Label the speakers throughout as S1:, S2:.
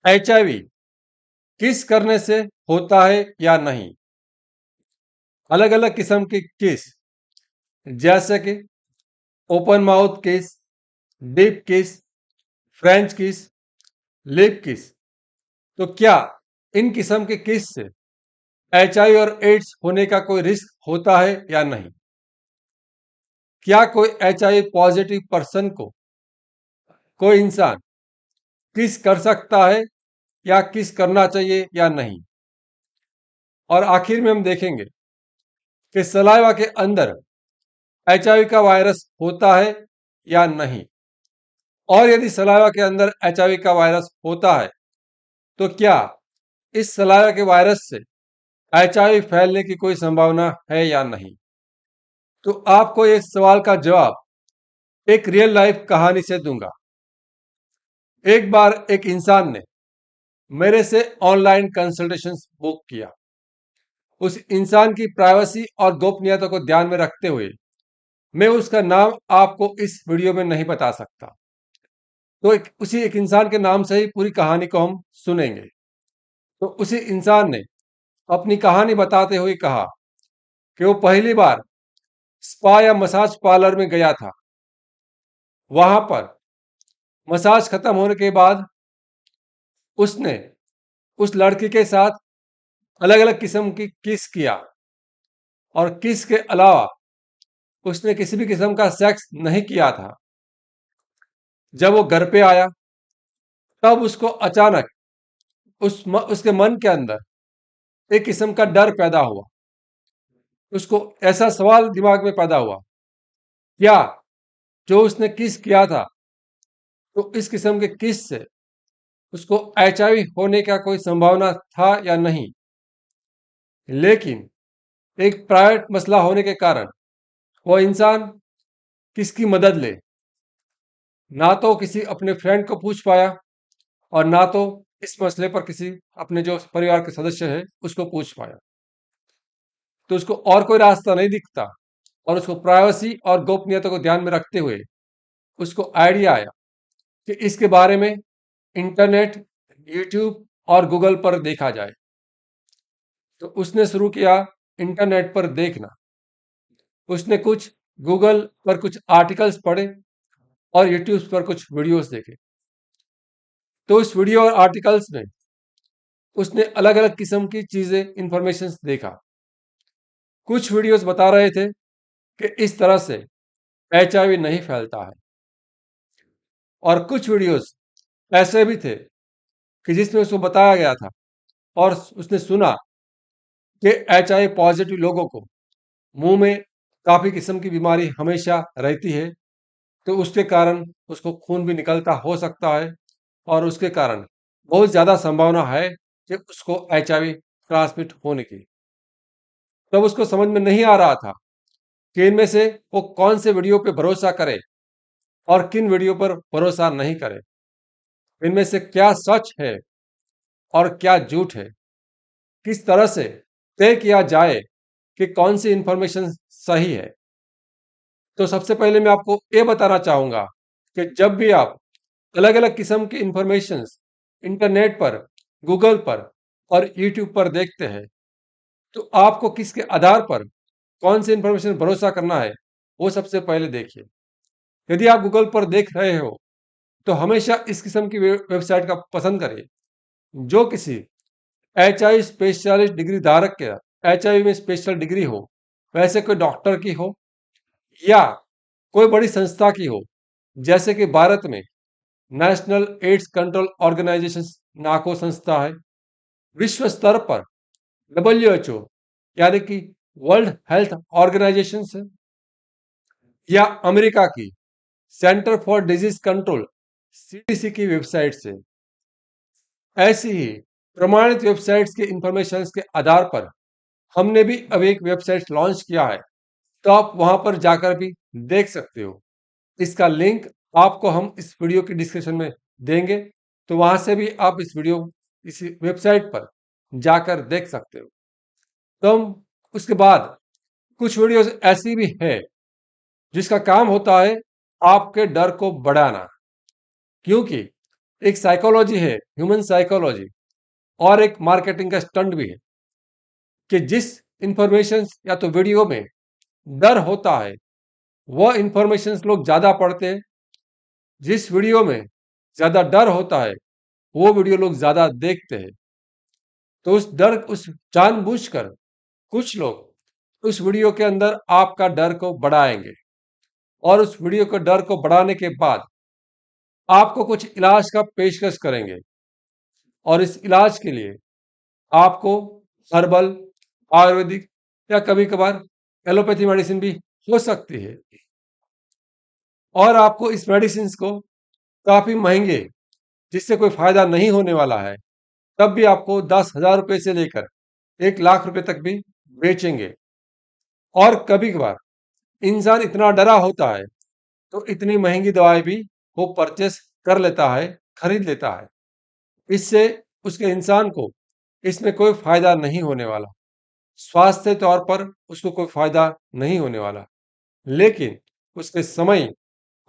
S1: HIV किस करने से होता है या नहीं? अलग अलग किस्म की किस, जैसे कि ओपन माउथ किस, डीप किस, फ्रेंच किस, लिप किस। तो क्या इन किस्म के किस से एचआईवी और एड्स होने का कोई रिस्क होता है या नहीं? क्या कोई एचआईवी पॉजिटिव पर्सन को कोई इंसान किस कर सकता है या किस करना चाहिए या नहीं? और आखिर में हम देखेंगे कि सलाइवा के अंदर एचआईवी का वायरस होता है या नहीं, और यदि सलाइवा के अंदर एचआईवी का वायरस होता है तो क्या इस सलाइवा के वायरस से एचआईवी फैलने की कोई संभावना है या नहीं? तो आपको इस सवाल का जवाब एक रियल लाइफ कहानी से दूंगा। एक बार एक इंसान ने मेरे से ऑनलाइन कंसल्टेशन बुक किया। उस इंसान की प्राइवेसी और गोपनीयता को ध्यान में रखते हुए मैं उसका नाम आपको इस वीडियो में नहीं बता सकता। तो उसी एक इंसान के नाम से ही पूरी कहानी को हम सुनेंगे। तो उसी इंसान ने अपनी कहानी बताते हुए कहा कि वो पहली बार स्पा या मसाज पार्लर में गया था। वहां पर मसाज खत्म होने के बाद उसने उस लड़की के साथ अलग अलग किस्म की किस किया, और किस के अलावा उसने किसी भी किस्म का सेक्स नहीं किया था। जब वो घर पे आया तब उसको अचानक उसके मन के अंदर एक किस्म का डर पैदा हुआ। उसको ऐसा सवाल दिमाग में पैदा हुआ, क्या जो उसने किस किया था तो इस किस्म के किस से उसको एचआईवी होने का कोई संभावना था या नहीं? लेकिन एक प्राइवेट मसला होने के कारण वो इंसान किसकी मदद ले? ना तो किसी अपने फ्रेंड को पूछ पाया और ना तो इस मसले पर किसी अपने जो परिवार के सदस्य है उसको पूछ पाया। तो उसको और कोई रास्ता नहीं दिखता, और उसको प्राइवेसी और गोपनीयता को ध्यान में रखते हुए उसको आइडिया आया कि इसके बारे में इंटरनेट, यूट्यूब और गूगल पर देखा जाए। तो उसने शुरू किया इंटरनेट पर देखना। उसने कुछ गूगल पर कुछ आर्टिकल्स पढ़े और यूट्यूब पर कुछ वीडियोस देखे। तो उस वीडियो और आर्टिकल्स में उसने अलग अलग किस्म की चीजें, इंफॉर्मेशन देखा। कुछ वीडियोस बता रहे थे कि इस तरह से एचआईवी नहीं फैलता है, और कुछ वीडियोस ऐसे भी थे कि जिसमें उसको बताया गया था और उसने सुना कि एचआईवी पॉजिटिव लोगों को मुंह में काफी किस्म की बीमारी हमेशा रहती है, तो उसके कारण उसको खून भी निकलता हो सकता है, और उसके कारण बहुत ज्यादा संभावना है कि उसको एचआईवी ट्रांसमिट होने की। तब उसको समझ में नहीं आ रहा था कि इनमें से वो कौन से वीडियो पे भरोसा करे और किन वीडियो पर भरोसा नहीं करे। इनमें से क्या सच है और क्या झूठ है, किस तरह से तय किया जाए कि कौन सी इंफॉर्मेशन सही है। तो सबसे पहले मैं आपको ये बताना चाहूंगा कि जब भी आप अलग अलग किस्म की इंफॉर्मेशन इंटरनेट पर, गूगल पर और यूट्यूब पर देखते हैं, तो आपको किसके आधार पर कौन सी इंफॉर्मेशन भरोसा करना है वो सबसे पहले देखिए। यदि आप गूगल पर देख रहे हो तो हमेशा इस किस्म की वेबसाइट का पसंद करिए जो किसी एचआईवी स्पेशलिस्ट डिग्री धारक के, एचआईवी में स्पेशल डिग्री हो, वैसे कोई डॉक्टर की हो या कोई बड़ी संस्था की हो, जैसे कि भारत में नेशनल एड्स कंट्रोल ऑर्गेनाइजेशन नाको संस्था है, विश्व स्तर पर डब्ल्यूएचओ यानी कि वर्ल्ड हेल्थ ऑर्गेनाइजेशन है, या अमेरिका की centre for disease control CDC की वेबसाइट से। ऐसी ही प्रमाणित वेबसाइट्स के इंफॉर्मेशन के आधार पर हमने भी अब एक वेबसाइट लॉन्च किया है, तो आप वहां पर जाकर भी देख सकते हो। इसका लिंक आपको हम इस वीडियो की डिस्क्रिप्शन में देंगे, तो वहां से भी आप इस वेबसाइट पर जाकर देख सकते हो। तो हम उसके बाद कुछ वीडियोस ऐसी भी है जिसका काम होता है आपके डर को बढ़ाना, क्योंकि एक साइकोलॉजी है, ह्यूमन साइकोलॉजी, और एक मार्केटिंग का स्टंट भी है कि जिस इंफॉर्मेशन या तो वीडियो में डर होता है वह इंफॉर्मेशन लोग ज्यादा पढ़ते हैं, जिस वीडियो में ज्यादा डर होता है वो वीडियो लोग ज्यादा देखते हैं। तो उस जानबूझकर कुछ लोग उस वीडियो के अंदर आपका डर को बढ़ाएंगे, और उस वीडियो के डर को बढ़ाने के बाद आपको कुछ इलाज का पेशकश करेंगे, और इस इलाज के लिए आपको हर्बल, आयुर्वेदिक या कभी कभार एलोपैथी मेडिसिन भी हो सकती है, और आपको इस मेडिसिन को काफी महंगे, जिससे कोई फायदा नहीं होने वाला है, तब भी आपको 10,000 रुपए से लेकर 1 लाख रुपए तक भी बेचेंगे। और कभी कभार इंसान इतना डरा होता है तो इतनी महंगी दवाई भी वो परचेस कर लेता है, खरीद लेता है। इससे उसके इंसान को इसमें कोई फायदा नहीं होने वाला, स्वास्थ्य तौर पर उसको कोई फायदा नहीं होने वाला, लेकिन उसके समय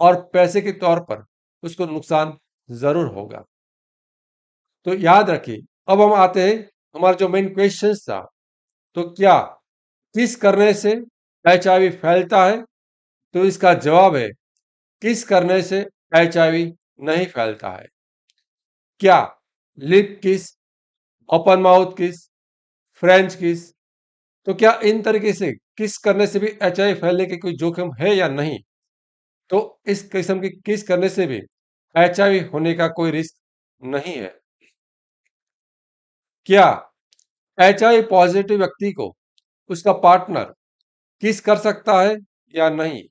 S1: और पैसे के तौर पर उसको नुकसान जरूर होगा। तो याद रखिए, अब हम आते हैं हमारा जो मेन क्वेश्चन था, तो क्या किस करने से एचआईवी फैलता है? तो इसका जवाब है किस करने से एचआईवी नहीं फैलता है। क्या लिप किस, ओपन माउथ किस, फ्रेंच किस, तो क्या इन तरीके से किस करने से भी एचआईवी फैलने की कोई जोखिम है या नहीं? तो इस किस्म की किस करने से भी एचआईवी होने का कोई रिस्क नहीं है। क्या एचआईवी पॉजिटिव व्यक्ति को उसका पार्टनर किस कर सकता है या नहीं?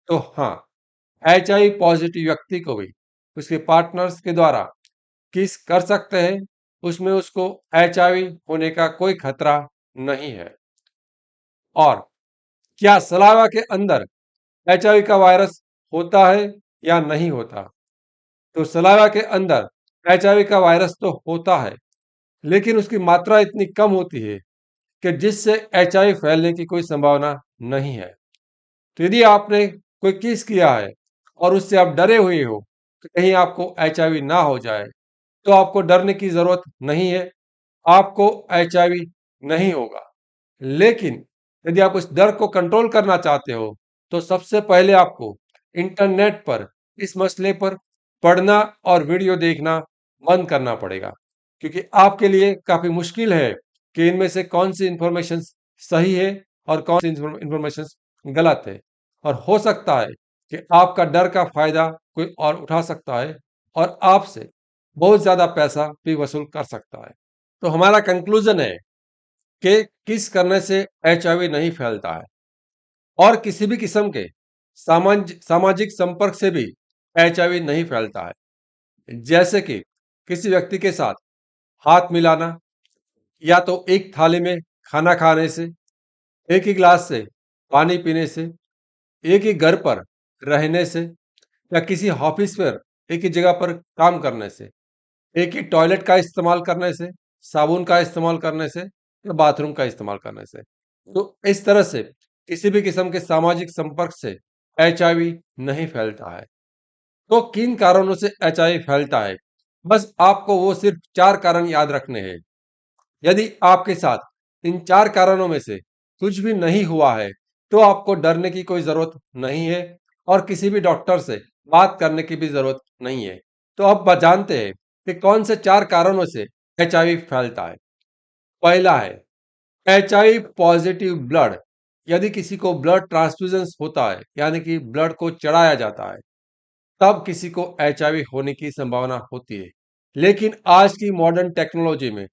S1: तो हाँ, एचआईवी पॉजिटिव व्यक्ति को भी उसके पार्टनर्स के द्वारा किस कर सकते हैं, उसमें उसको एचआईवी होने का कोई खतरा नहीं है। और क्या सलावा के अंदर एचआईवी का वायरस होता है या नहीं होता? तो सलावा के अंदर एचआईवी का वायरस तो होता है, लेकिन उसकी मात्रा इतनी कम होती है कि जिससे एचआईवी फैलने की कोई संभावना नहीं है। तो यदि आपने कोई किस किया है और उससे आप डरे हुए हो कि कहीं आपको एचआईवी ना हो जाए, तो आपको डरने की जरूरत नहीं है, आपको एचआईवी नहीं होगा। लेकिन यदि आप उस डर को कंट्रोल करना चाहते हो, तो सबसे पहले आपको इंटरनेट पर इस मसले पर पढ़ना और वीडियो देखना बंद करना पड़ेगा, क्योंकि आपके लिए काफी मुश्किल है कि इनमें से कौन सी इंफॉर्मेशन सही है और कौन सी इंफॉर्मेशन गलत है। और हो सकता है कि आपका डर का फायदा कोई और उठा सकता है और आपसे बहुत ज्यादा पैसा भी वसूल कर सकता है। तो हमारा कंक्लूजन है कि किस करने से एचआईवी नहीं फैलता है, और किसी भी किस्म के सामाजिक संपर्क से भी एचआईवी नहीं फैलता है। जैसे कि किसी व्यक्ति के साथ हाथ मिलाना, या तो एक थाली में खाना खाने से, एक ही गिलास से पानी पीने से, एक ही घर पर रहने से, या किसी ऑफिस पर एक ही जगह पर काम करने से, एक ही टॉयलेट का इस्तेमाल करने से, साबुन का इस्तेमाल करने से, या बाथरूम का इस्तेमाल करने से। तो इस तरह से किसी भी किस्म के सामाजिक संपर्क से एचआईवी नहीं फैलता है। तो किन कारणों से एचआईवी फैलता है? बस आपको वो सिर्फ 4 कारण याद रखने हैं। यदि आपके साथ इन 4 कारणों में से कुछ भी नहीं हुआ है, तो आपको डरने की कोई जरूरत नहीं है, और किसी भी डॉक्टर से बात करने की भी जरूरत नहीं है। तो अब जानते हैं कि कौन से 4 कारणों से एचआईवी फैलता है। पहला है एचआईवी पॉजिटिव ब्लड। यदि किसी को ब्लड ट्रांसफ्यूजन होता है, यानी कि ब्लड को चढ़ाया जाता है, तब किसी को एचआईवी होने की संभावना होती है। लेकिन आज की मॉडर्न टेक्नोलॉजी में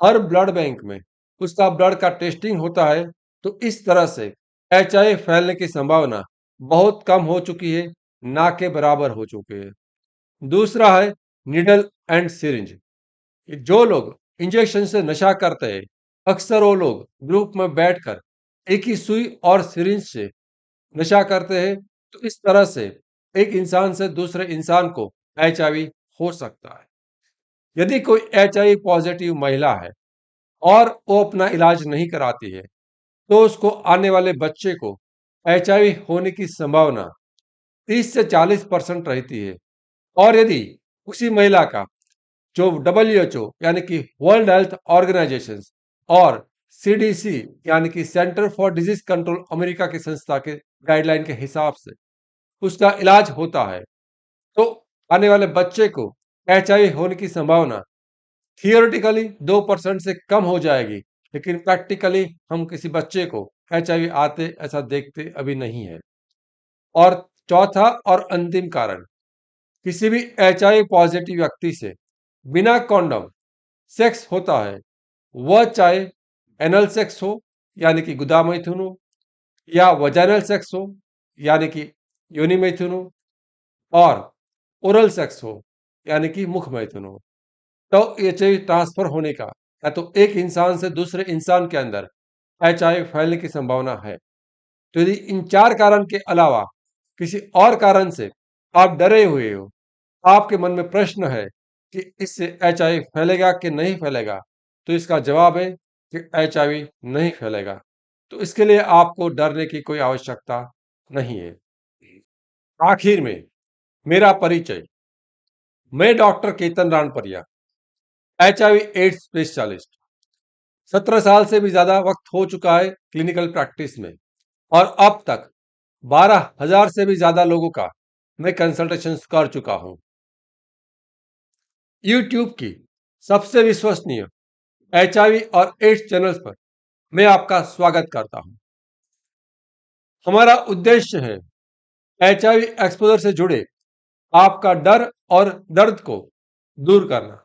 S1: हर ब्लड बैंक में उसका ब्लड का टेस्टिंग होता है, तो इस तरह से एचआईवी फैलने की संभावना बहुत कम हो चुकी है, ना के बराबर हो चुकी है। दूसरा है निडल एंड सिरिंज। जो लोग इंजेक्शन से नशा करते हैं, अक्सर वो लोग ग्रुप में बैठकर एक ही सुई और सिरिंज से नशा करते हैं। तो इस तरह से एक इंसान से दूसरे इंसान को एचआईवी हो सकता है। यदि कोई एचआईवी पॉजिटिव महिला है और वो अपना इलाज नहीं कराती है, तो उसको आने वाले बच्चे को एचआईवी होने की संभावना 30 से 40% रहती है। और यदि उसी महिला का जो WHO यानी कि वर्ल्ड हेल्थ ऑर्गेनाइजेशन और CDC यानी कि centre for disease control America की संस्था के गाइडलाइन के हिसाब से उसका इलाज होता है, तो आने वाले बच्चे को HIV होने की संभावना थियोरेटिकली 2% से कम हो जाएगी, लेकिन प्रैक्टिकली हम किसी बच्चे को HIV आते ऐसा देखते अभी नहीं है। और चौथा और अंतिम कारण, किसी भी HIV पॉजिटिव व्यक्ति से बिना कॉन्डम सेक्स होता है, वह चाहे एनल सेक्स हो यानी कि गुदा मैथुन हो, या वजाइनल सेक्स हो यानी कि योनि मैथुन हो, और ओरल सेक्स हो यानी कि मुख मैथुन हो, तो HIV ट्रांसफर होने का या तो एक इंसान से दूसरे इंसान के अंदर HIV फैलने की संभावना है। तो यदि इन 4 कारण के अलावा किसी और कारण से आप डरे हुए हो, आपके मन में प्रश्न है कि इससे HIV फैलेगा कि नहीं फैलेगा, तो इसका जवाब है कि HIV नहीं फैलेगा। तो इसके लिए आपको डरने की कोई आवश्यकता नहीं है। आखिर में मेरा परिचय, मैं doctor Ketan Ranpariya, HIV AIDS specialist. 17 साल से भी ज्यादा वक्त हो चुका है क्लिनिकल प्रैक्टिस में, और अब तक 12,000 से भी ज्यादा लोगों का मैं कंसल्टेशन कर चुका हूं। यूट्यूब की सबसे विश्वसनीय HIV और एड्स चैनल्स पर मैं आपका स्वागत करता हूं। हमारा उद्देश्य है HIV एक्सपोजर से जुड़े आपका डर और दर्द को दूर करना,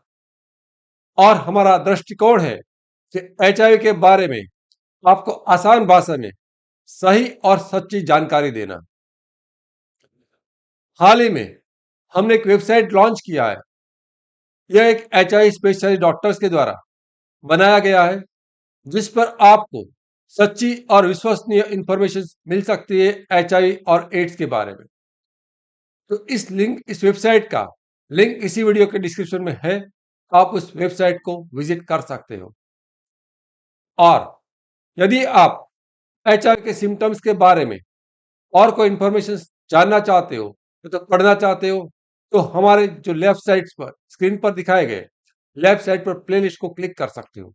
S1: और हमारा दृष्टिकोण है कि HIV के बारे में आपको आसान भाषा में सही और सच्ची जानकारी देना। हाल ही में हमने एक वेबसाइट लॉन्च किया है। यह एक HIV स्पेशलिस्ट डॉक्टर्स के द्वारा बनाया गया है, जिस पर आपको सच्ची और विश्वसनीय इंफॉर्मेशन मिल सकती है HIV और एड्स के बारे में। तो इस वेबसाइट का लिंक इसी वीडियो के डिस्क्रिप्शन में है, आप उस वेबसाइट को विजिट कर सकते हो। और यदि आप HIV के सिम्टम्स के बारे में और कोई इंफॉर्मेशन जानना चाहते हो, तो पढ़ना चाहते हो, तो हमारे जो लेफ्ट साइड पर स्क्रीन पर दिखाए गए लेफ्ट साइड पर प्लेलिस्ट को क्लिक कर सकते हो।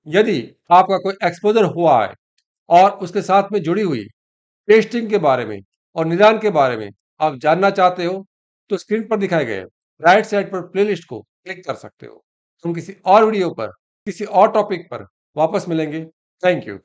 S1: यदि आपका कोई एक्सपोजर हुआ है और उसके साथ में जुड़ी हुई टेस्टिंग के बारे में और निदान के बारे में आप जानना चाहते हो, तो स्क्रीन पर दिखाए गए राइट साइड पर प्लेलिस्ट को क्लिक कर सकते हो। हम किसी और वीडियो पर किसी और टॉपिक पर वापस मिलेंगे। Thank you.